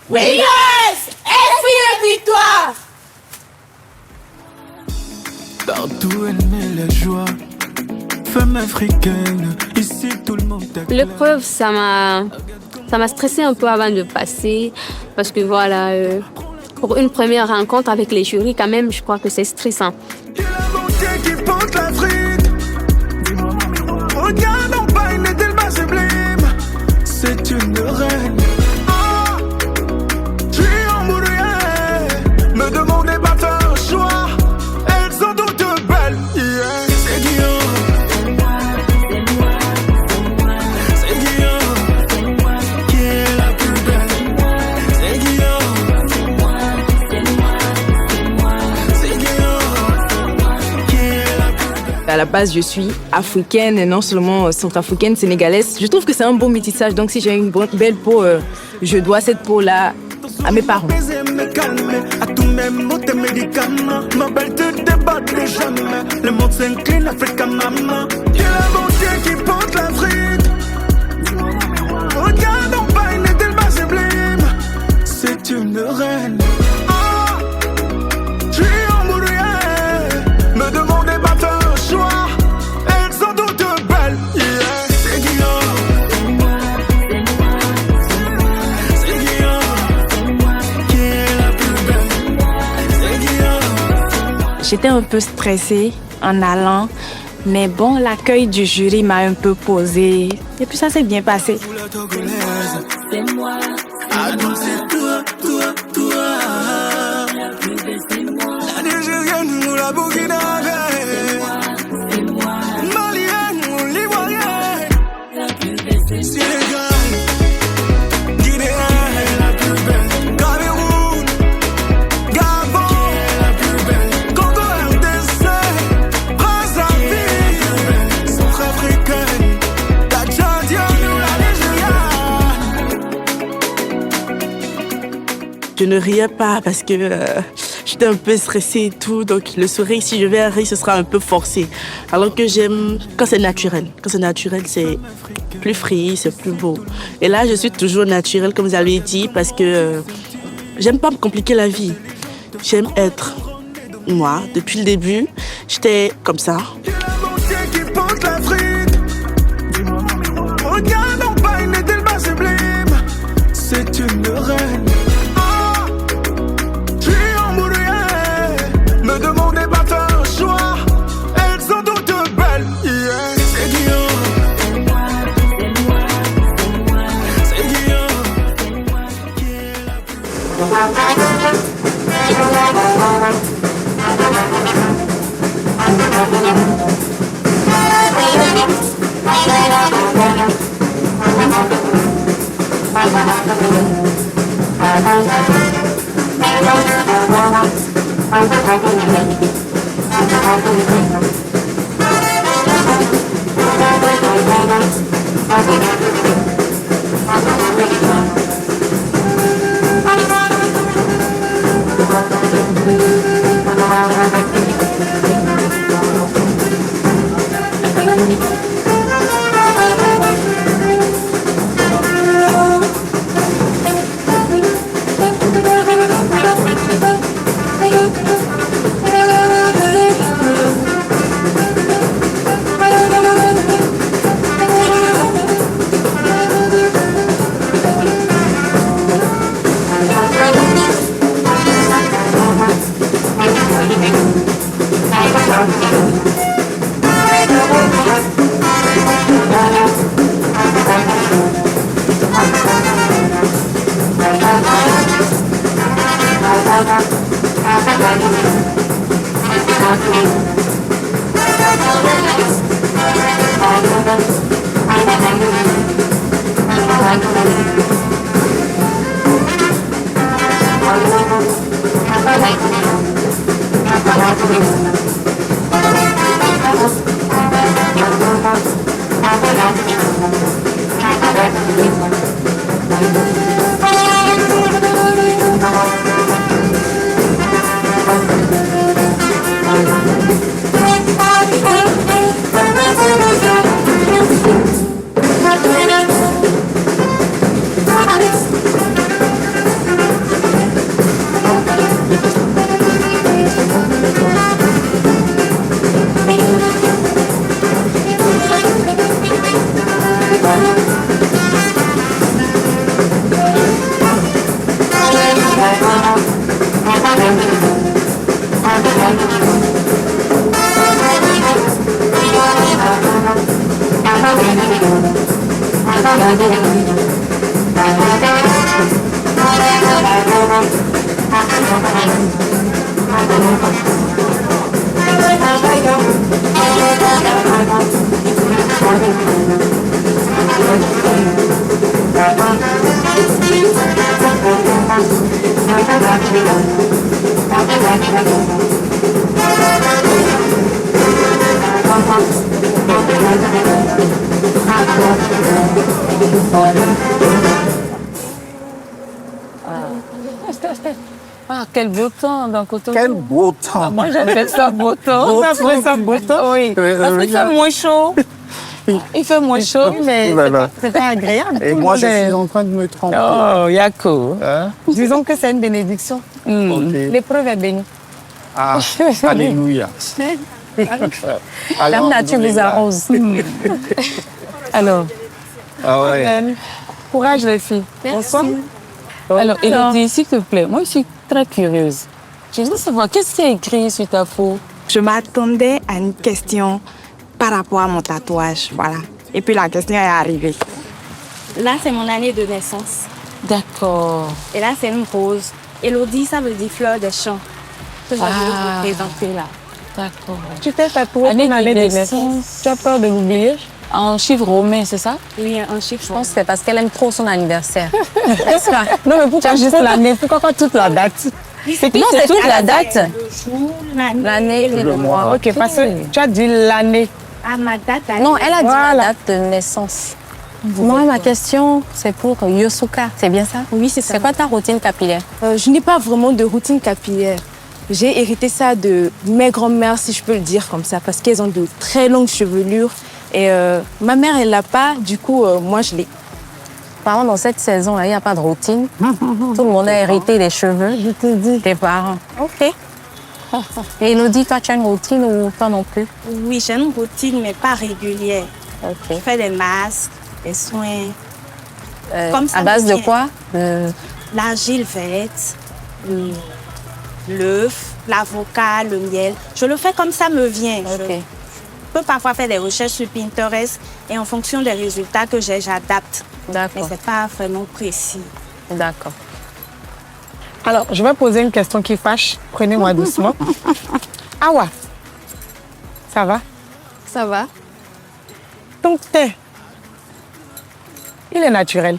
Yes! La victoire! Partout elle met la joie. Femme africaine, ici tout le monde t'acclame. L'épreuve, ça m'a stressé un peu avant de passer parce que voilà, pour une première rencontre avec les jurys, quand même, je crois que c'est stressant. Il y a la bonté qui porte l'Afrique. Regarde en bas, une tellement sublime. C'est une reine. Je suis embrouillé. Me demandez pas faire un choix. Elles sont toutes belles. Yeah. C'est Guillaume. C'est Guillaume. Qui est la plus belle. C'est Guillaume. C'est Guillaume. Qui est la plus belle. À la base, je suis africaine et non seulement centrafricaine, sénégalaise. Je trouve que c'est un bon métissage. Donc, si j'ai une belle peau, je dois cette peau-là à mes parents. À tous mes mots, tes médicaments. Ma belle te débatte jamais. Le monde s'incline, Africa maman. Il y a la bonté qui porte l'Afrique. Regarde en bas, une tellement sublime. C'est une reine. Je suis embrouillé. Me demandez pas faire un choix. Elles sont toutes belles. Yeah. C'est Guillaume. C'est Guillaume. Qui est la plus belle. C'est Guillaume. J'étais un peu stressée en allant, mais bon, l'accueil du jury m'a un peu posée. Et puis ça s'est bien passé. La togolaise. C'est moi. Ah non, c'est toi, toi, toi. La plus belle, c'est moi. La Nigérienne ou la Burkinabé. C'est moi. Malienne ou l'Ivoirienne. La plus belle, c'est moi. Sénégal. Guinéenne, la plus belle. Cameroun. Gabon. La plus belle. Congo RDC. Brazzaville. Centrafricaine. La Tchadienne ou la Nigériane. Je ne riais pas parce que j'étais un peu stressée et tout. Donc le sourire, si je vais rire, ce sera un peu forcé. Alors que j'aime quand c'est naturel. Quand c'est naturel, c'est plus free, c'est plus beau. Et là, je suis toujours naturelle, comme vous avez dit, parce que j'aime pas me compliquer la vie. J'aime être moi. Depuis le début, j'étais comme ça. Il y a la bonté qui porte l'Afrique. Regarde en bas, une tellement sublime. C'est une reine. Je suis embrouillé. Me demandez pas faire un choix. Elles sont toutes belles. Yeah. C'est Guillaume. C'est Guillaume. Qui est la plus Ah, quel beau temps dans Cotonou. Quel beau temps. Moi, j'appelle ça beau temps. Ça ferait ça beau temps. Oui. Parce qu'il fait moins chaud. Il fait moins chaud, mais c'est pas agréable. Et moi, je suis en train de me tromper. Oh, Yako. Hein? Disons que c'est une bénédiction. Ok. L'épreuve est bénie. Ah, alléluia. La nature vous arrose. Alors, Ah ouais. courage les filles. Merci. Alors, Elodie, s'il te plaît, moi je suis très curieuse. Je veux savoir, qu'est-ce qui est écrit sur ta peau? Je m'attendais à une question par rapport à mon tatouage, voilà. Et puis la question est arrivée. Là, c'est mon année de naissance. D'accord. Et là, c'est une rose. Elodie, ça veut dire fleur des champs. Que je vais vous présenter là. D'accord. Tu t'es tatoué Année une année de de naissance. naissance. Tu as peur de l'oublier? En chiffre romain, c'est ça? Oui, un chiffre. Je pense que c'est parce qu'elle aime trop son anniversaire. Non, mais pourquoi juste l'année? Pourquoi pas toute la date? Non, c'est toute la date. L'année et le mois. Ok, parce que tu as dit l'année. à ma date. Non, elle a dit Voilà. la date de naissance. Moi, ma question, c'est pour Yosuka. C'est bien ça? Oui, c'est ça. C'est quoi ta routine capillaire? Je n'ai pas vraiment de routine capillaire. J'ai hérité ça de mes grands-mères, si je peux le dire comme ça, parce qu'elles ont de très longues chevelures. Et ma mère, elle l'a pas, du coup, moi, je l'ai. Par contre, dans cette saison-là, il n'y a pas de routine. Tout le monde a hérité des cheveux. Je te dis. Tes parents. OK. Et il nous dit, toi, tu as une routine ou pas non plus? Oui, j'ai une routine, mais pas régulière. OK. Je fais des masques, des soins. Comme ça à base me de vient. quoi? L'argile verte, l'œuf, l'avocat, le miel. Je le fais comme ça me vient. OK. Je peux parfois faire des recherches sur Pinterest et en fonction des résultats que j'ai, j'adapte. Mais D'accord. ce n'est pas vraiment précis. D'accord. Alors, je vais poser une question qui fâche. Prenez-moi doucement. Awa, ça va? Ça va? Ton thé, il est naturel.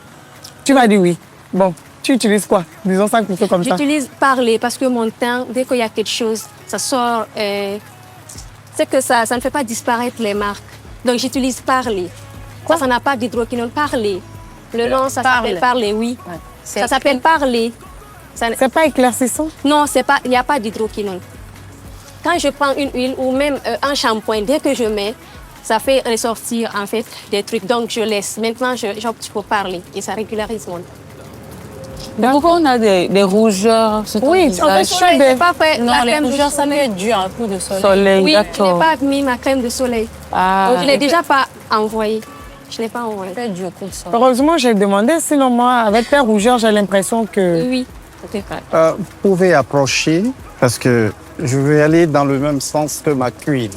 Tu m'as dit oui. Bon, tu utilises quoi? Disons ça plutôt comme ça. J'utilise parler parce que mon teint, dès qu'il y a quelque chose, ça sort. C'est que ça ne fait pas disparaître les marques. Donc j'utilise parler. Ça n'a pas d'hydroquinone. Parler. Le nom, ça s'appelle parler, oui. Ouais. Ça s'appelle parler. C'est pas éclaircissant? Non, il n'y a pas d'hydroquinone. Quand je prends une huile ou même un shampoing, dès que je mets, ça fait ressortir en fait des trucs. Donc je laisse. Maintenant, j'opte pour parler et ça régularise mon teint. Pourquoi on a des rougeurs sur ton Oui, en visage? fait, je n'ai pas fait Non, la les crème de rougeurs, ça peut soleil. être dû à un coup de soleil. Oui, je n'ai D'accord. pas mis ma crème de soleil. Ah, Donc, je ne l'ai déjà pas envoyée. Je ne l'ai pas envoyée. fait du coup de soleil. Heureusement, j'ai demandé. Sinon, moi, avec tes rougeurs, j'ai l'impression que... Oui. Vous pouvez approcher parce que je vais aller dans le même sens que ma queen.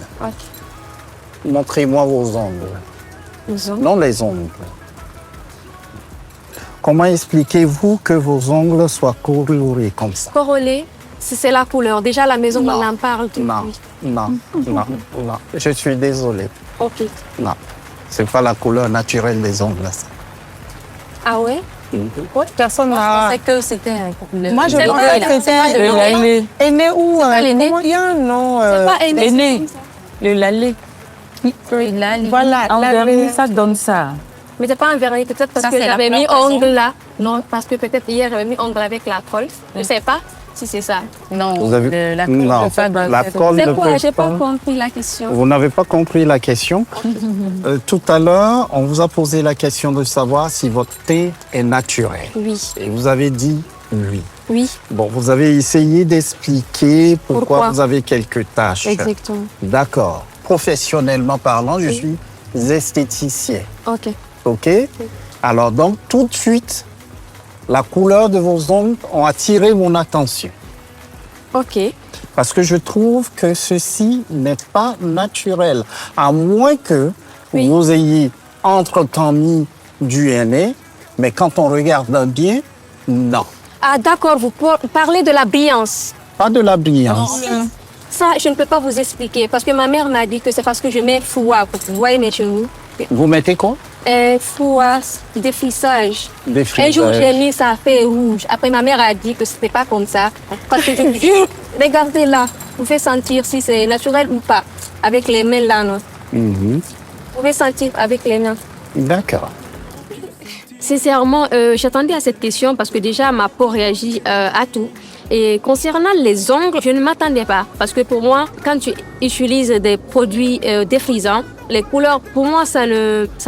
Montrez-moi vos ongles. Non, les ongles. Comment expliquez-vous que vos ongles soient colorés comme ça? Corolé, c'est la couleur. Déjà, à la maison, on en parle tout. Non, non, non, non. Je suis désolé. OK. Non, c'est pas la couleur naturelle des ongles. Ça. Ah ouais? Personne n'a... C'est que c'était... Moi, je C'est pensais le- que c'était le l'ailé. Aîné ou... pas l'aîné? comment il y a un nom? C'est pas aîné. L'aîné. Le lalé. Voilà, En lalé. dernier, ça donne ça. Mais c'est pas un vernis, peut-être parce Ça, que c'est la j'avais mis plantation. ongle là. Non, parce que peut-être hier j'avais mis ongle avec la colle. Je sais pas si c'est ça. Non, Vous avez... la Non, la colle ne C'est quoi? peut J'ai pas pas... compris la question. Vous n'avez pas compris la question. Tout à l'heure, on vous a posé la question de savoir si votre thé est naturel. Oui, Et vous avez dit oui. oui, Bon, vous avez essayé d'expliquer pourquoi Pourquoi vous avez quelques tâches. exactement. D'accord. Professionnellement parlant, je suis esthéticien. Ok. OK? Alors donc, tout de suite, la couleur de vos ongles ont attiré mon attention. Ok. Parce que je trouve que ceci n'est pas naturel. À moins que Oui. vous ayez entre-temps mis du henné, mais quand on regarde bien, non. Ah d'accord, vous parlez de la brillance. Pas de la brillance. Ça, je ne peux pas vous expliquer parce que ma mère m'a dit que c'est parce que je mets fouet. Vous voyez mes cheveux? Vous mettez quoi? Fouet, défrisage. Des Un jour, j'ai frisages. mis ça a fait rouge. Après, ma mère a dit que c'était pas comme ça. Parce que je jure, regardez là, vous pouvez sentir si c'est naturel ou pas. Avec les mains là, non? Mhm. Vous pouvez sentir avec les mains. D'accord. Sincèrement, j'attendais à cette question parce que déjà ma peau réagit à tout. Et concernant les ongles, je ne m'attendais pas. Parce que pour moi, quand tu utilises des produits défrisants, les couleurs, pour moi, ça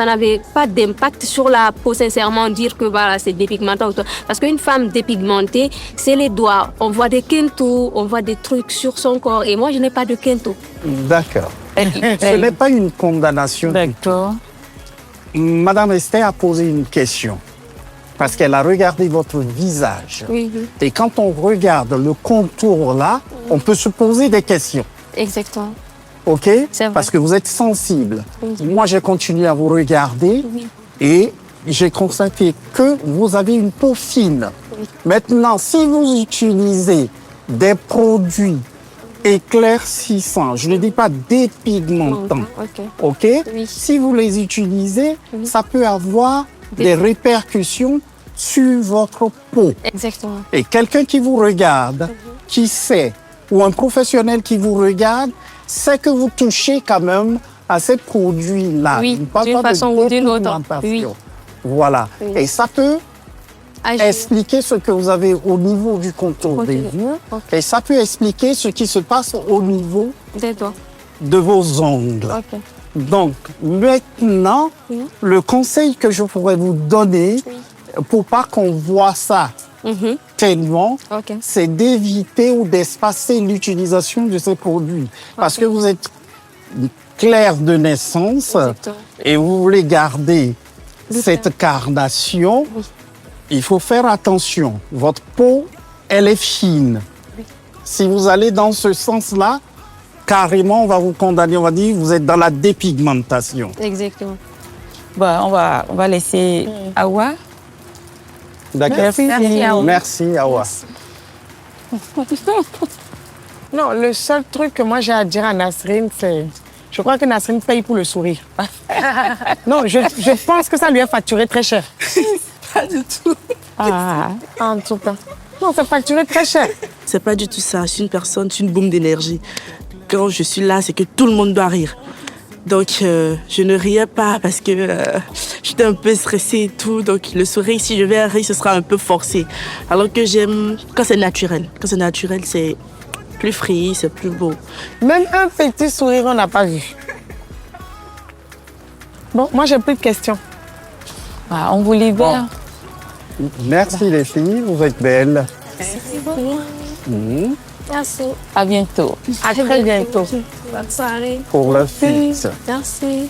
n'avait pas d'impact sur la peau, sincèrement, dire que voilà, c'est dépigmentant. Parce qu'une femme dépigmentée, c'est les doigts. On voit des quintaux, on voit des trucs sur son corps. Et moi, je n'ai pas de quintaux. D'accord. Ce n'est pas une condamnation. D'accord. Madame Esther a posé une question. Parce qu'elle a regardé votre visage. Oui, oui, Et quand on regarde le contour là, on peut se poser des questions. exactement. OK? C'est vrai. Parce que vous êtes sensible. Oui. Moi, j'ai continué à vous regarder Oui. et j'ai constaté que vous avez une peau fine. Oui. Maintenant, si vous utilisez des produits éclaircissants, je ne dis pas dépigmentants, Ok. OK? Oui. Si vous les utilisez, Oui. ça peut avoir des répercussions sur votre peau. Exactement. Et quelqu'un qui vous regarde, qui sait, ou un professionnel qui vous regarde, sait que vous touchez quand même à ces produits-là. Oui, Je ne parle d'une pas de façon ou d'une autre. dépigmentation. Oui. Voilà. Oui. Et ça peut Agir. expliquer ce que vous avez au niveau du contour des Contour. yeux. Ok. Et ça peut expliquer ce qui se passe au niveau Des doigts. de vos ongles. Ok. Donc, maintenant, Oui. le conseil que je pourrais vous donner, pour pas qu'on voit ça Mhm. tellement, Ok. c'est d'éviter ou d'espacer l'utilisation de ces produits. Parce que vous êtes clair de naissance Exactement. et vous voulez garder cette teint. carnation, Oui. il faut faire attention. Votre peau, elle est fine. Si vous allez dans ce sens-là, carrément, on va vous condamner, on va dire, vous êtes dans la dépigmentation. Exactement. Bon, on va laisser Awa. D'accord? Merci, Awa. Merci, Awa. Non, le seul truc que moi j'ai à dire à Nasrine, c'est... Je crois que Nasrine paye pour le sourire. Non, je pense que ça lui a facturé très cher. Pas du tout. Ah, en tout cas. Non, ça facturé très cher. C'est pas du tout ça. Je suis une personne, je suis une bombe d'énergie. Quand je suis là, c'est que tout le monde doit rire. Donc, je ne riais pas parce que j'étais un peu stressée et tout. Donc, le sourire, si je vais rire, ce sera un peu forcé. Alors que j'aime quand c'est naturel. Quand c'est naturel, c'est plus free, c'est plus beau. Même un petit sourire, on n'a pas vu. Bon, moi, j'ai plus de questions. Ah, on vous libère. Merci les filles, vous êtes belles. Merci. À bientôt. À très bientôt. Bonne soirée. Pour la fête. Merci. Merci.